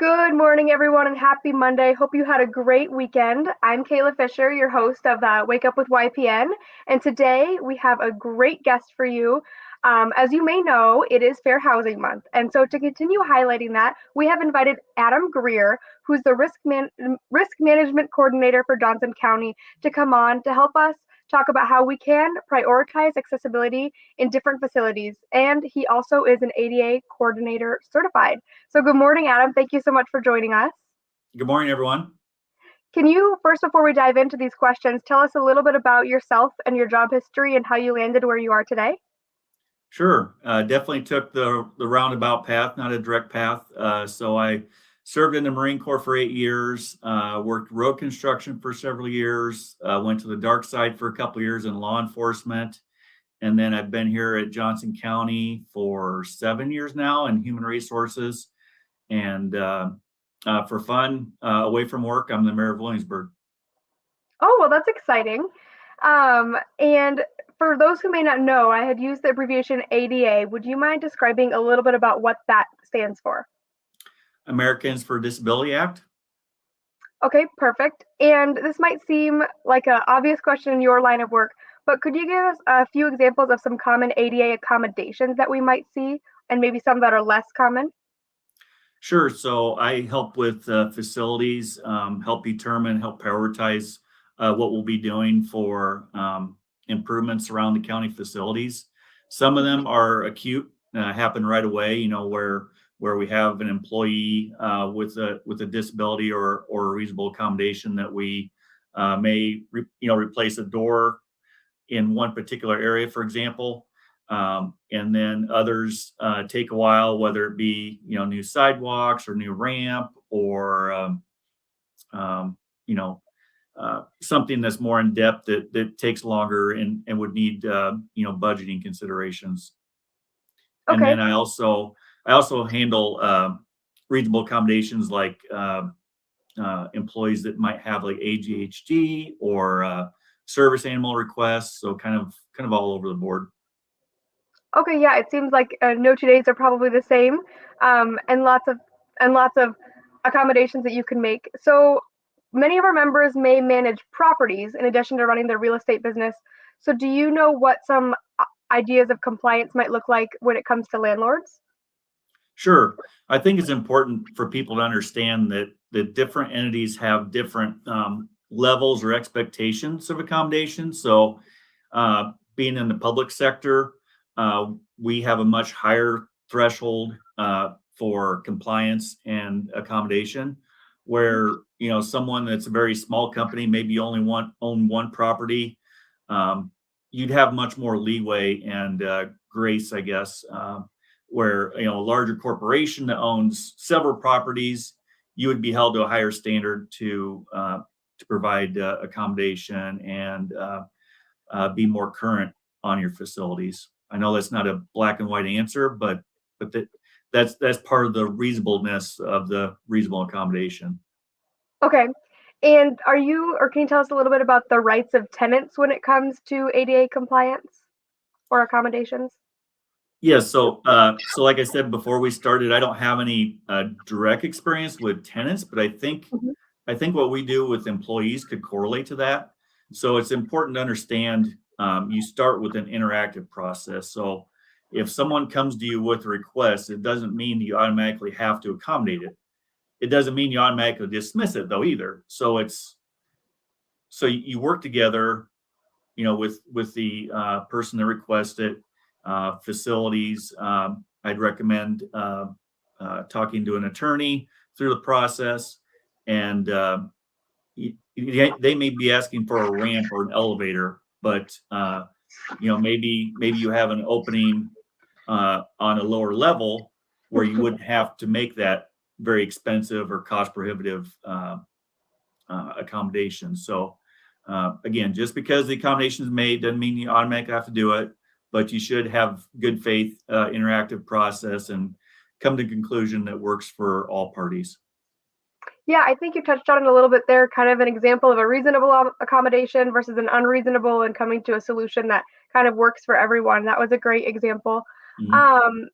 Good morning, everyone, and happy Monday. Hope you had a great weekend. I'm Kayla Fisher, your host of Wake Up with YPN, and today we have a great guest for you. As you may know, it is Fair Housing Month, and so to continue highlighting that, we have invited Adam Grier, who's the risk management coordinator for Johnson County, to come on to help us talk about how we can prioritize accessibility in different facilities. And he also is an ADA coordinator certified. So good morning, Adam. Thank you so much for joining us. Good morning, everyone. Can you, first, before we dive into these questions, tell us a little bit about yourself and your job history and how you landed where you are today? Sure. Definitely took the roundabout path, not a direct path. So I served in the Marine Corps for 8 years, worked road construction for several years, went to the dark side for a couple of years in law enforcement. And then I've been here at Johnson County for 7 years now in human resources. And for fun, away from work, I'm the mayor of Williamsburg. Oh, well, that's exciting. And for those who may not know, I had used the abbreviation ADA. Would you mind describing a little bit about what that stands for? Americans for Disability Act. Okay, perfect. And this might seem like an obvious question in your line of work, but could you give us a few examples of some common ADA accommodations that we might see and maybe some that are less common? Sure. So I help with facilities, help determine, help prioritize what we'll be doing for improvements around the county facilities. Some of them are acute, happen right away. Where we have an employee with a disability or a reasonable accommodation that we may replace a door in one particular area, for example. And then others take a while, whether it be new sidewalks or new ramp or something that's more in depth that takes longer and would need budgeting considerations. And Okay. then I also handle reasonable accommodations like employees that might have like ADHD or service animal requests. So kind of all over the board. Okay, yeah, it seems like no 2 days are probably the same, and lots of accommodations that you can make. So many of our members may manage properties in addition to running their real estate business. So do you know what some ideas of compliance might look like when it comes to landlords? Sure. I think it's important for people to understand that the different entities have different levels or expectations of accommodation. So, being in the public sector, we have a much higher threshold for compliance and accommodation. Where someone that's a very small company, maybe only own one property, you'd have much more leeway and grace, I guess. Where a larger corporation that owns several properties, you would be held to a higher standard to provide accommodation and be more current on your facilities. I know that's not a black and white answer, but that's part of the reasonableness of the reasonable accommodation. Okay. And can you tell us a little bit about the rights of tenants when it comes to ADA compliance or accommodations? Yeah, so like I said before we started, I don't have any direct experience with tenants, but Mhm. I think what we do with employees could correlate to that. So it's important to understand you start with an interactive process. So if someone comes to you with a request, it doesn't mean you automatically have to accommodate it. It doesn't mean you automatically dismiss it though either. So you work together, with the person that requested facilities. I'd recommend talking to an attorney through the process, and they may be asking for a ramp or an elevator, but maybe you have an opening on a lower level where you wouldn't have to make that very expensive or cost prohibitive accommodation. So again, just because the accommodation is made doesn't mean you automatically have to do it, but you should have good faith, interactive process and come to a conclusion that works for all parties. Yeah, I think you touched on it a little bit there, kind of an example of a reasonable accommodation versus an unreasonable and coming to a solution that kind of works for everyone. That was a great example. Mhm. Um,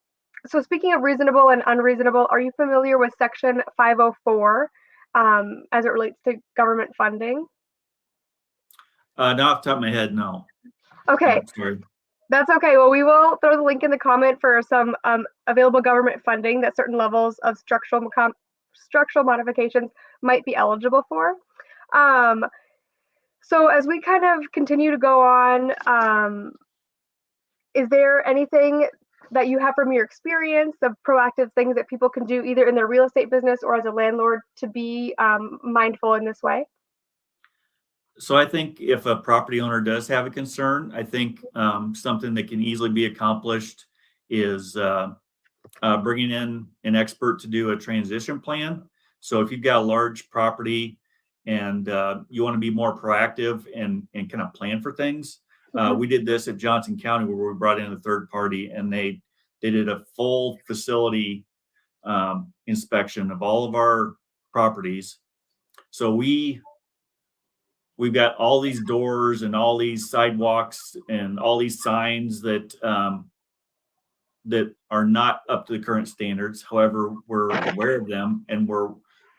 So speaking of reasonable and unreasonable, are you familiar with Section 504 as it relates to government funding? Not off the top of my head, no. Okay, I'm sorry. that's okay. Well, we will throw the link in the comment for some available government funding that certain levels of structural modifications might be eligible for. Um, so as we kind of continue to go on, is there anything that you have from your experience of proactive things that people can do either in their real estate business or as a landlord to be mindful in this way? So I think if a property owner does have a concern, I think something that can easily be accomplished is bringing in an expert to do a transition plan. So if you've got a large property and you want to be more proactive and kind of plan for things, Mhm. we did this at Johnson County where we brought in a third party and they did a full facility inspection of all of our properties. So we've got all these doors and all these sidewalks and all these signs that are not up to the current standards. However, we're aware of them and we're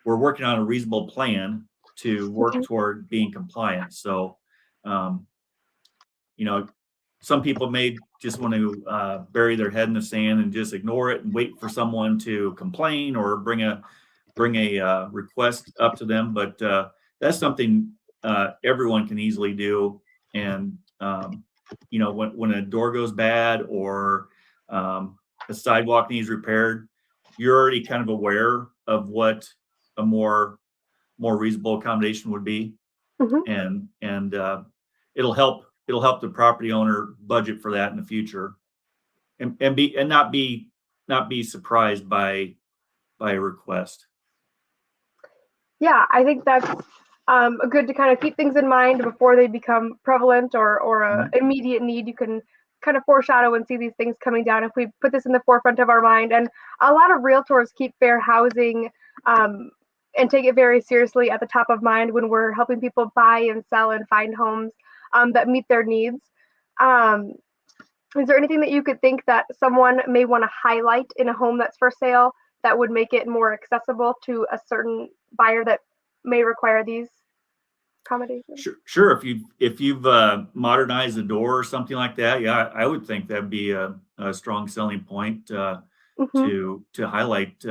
working on a reasonable plan to work Mhm. toward being compliant. So, um, you know, some people may just want to bury their head in the sand and just ignore it and wait for someone to complain or bring a request up to them. But that's something everyone can easily do. And when a door goes bad or a sidewalk needs repaired, you're already kind of aware of what a more reasonable accommodation would be, Mhm. and it'll help the property owner budget for that in the future, and not be surprised by a request. Yeah, I think that's good to kind of keep things in mind before they become prevalent or a Mhm. immediate need. You can kind of foreshadow and see these things coming down if we put this in the forefront of our mind. And a lot of realtors keep fair housing um, and take it very seriously at the top of mind when we're helping people buy and sell and find homes that meet their needs. Um, is there anything that you could think that someone may want to highlight in a home that's for sale that would make it more accessible to a certain buyer that may require these accommodations? Sure. If you've modernized the door or something like that, yeah, I would think that'd be a strong selling point Hmm. to highlight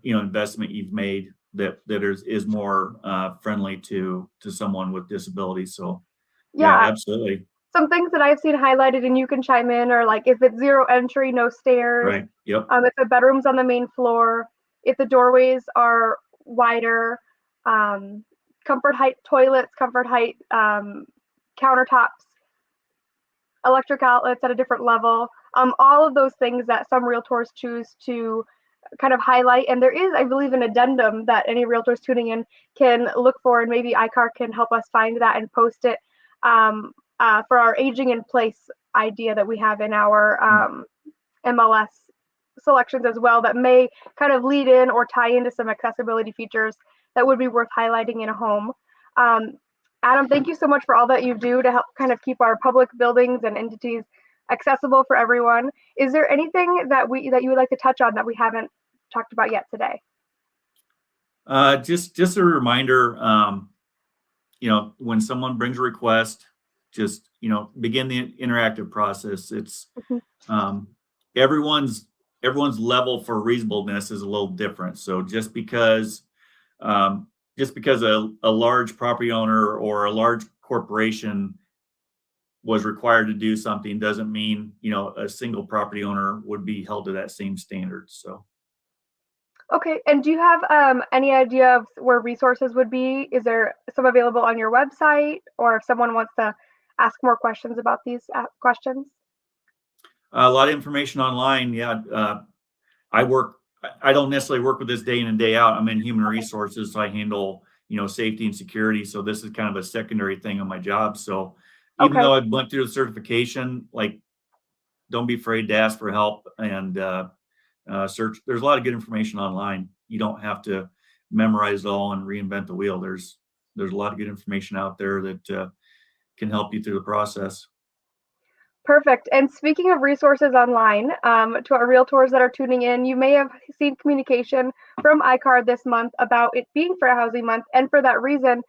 investment you've made that is more friendly to someone with disabilities. So yeah, Yeah, absolutely. some things that I've seen highlighted, and you can chime in, are like if it's zero entry, no stairs, Right. Yep. if the bedroom's on the main floor, if the doorways are wider, um, comfort height toilets, comfort height countertops, electric outlets at a different level, all of those things that some realtors choose to kind of highlight. And there is, I believe, an addendum that any realtors tuning in can look for, and maybe iCar can help us find that and post it for our aging in place idea that we have in our MLS selections as well, that may kind of lead in or tie into some accessibility features that would be worth highlighting in a home. Um, Adam, thank you so much for all that you do to help kind of keep our public buildings and entities accessible for everyone. Is there anything that you would like to touch on that we haven't talked about yet today? Just a reminder, when someone brings a request, just begin the interactive process. It's Mhm. um, everyone's everyone's level for reasonableness is a little different. So just because a large property owner or a large corporation was required to do something doesn't mean a single property owner would be held to that same standard. So Okay, and do you have any idea of where resources would be? Is there some available on your website, or if someone wants to ask more questions about these questions? a lot of information online. Yeah, I work. I don't necessarily work with this day in and day out. I'm in human resources, so I handle safety and security. So this is kind of a secondary thing on my job. So even Okay. though I went through the certification, like don't be afraid to ask for help and search. There's a lot of good information online. You don't have to memorize it all and reinvent the wheel. There's a lot of good information out there that can help you through the process. Perfect. And speaking of resources online, to our realtors that are tuning in, you may have seen communication from iCard this month about it being Fair Housing Month. And for that reason,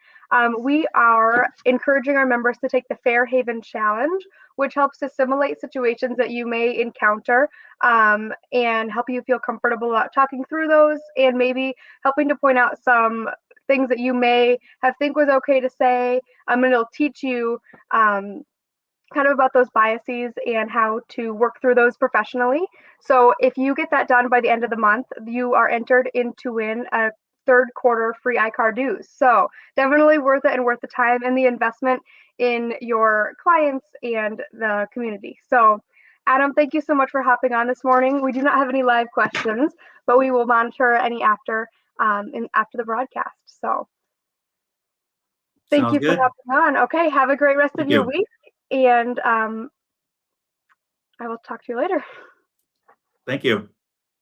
we are encouraging our members to take the Fair Haven Challenge, which helps to simulate situations that you may encounter and help you feel comfortable about talking through those and maybe helping to point out some things that you may have think was okay to say. And it'll teach you kind of about those biases and how to work through those professionally. So if you get that done by the end of the month, you are entered in to win a third quarter free iCar dues. So definitely worth it and worth the time and the investment in your clients and the community. So Adam, thank you so much for hopping on this morning. We do not have any live questions, but we will monitor any after the broadcast. So thank Sounds you for good. hopping on. Okay, have a great rest of Thank your you. week. And I will talk to you later. Thank you.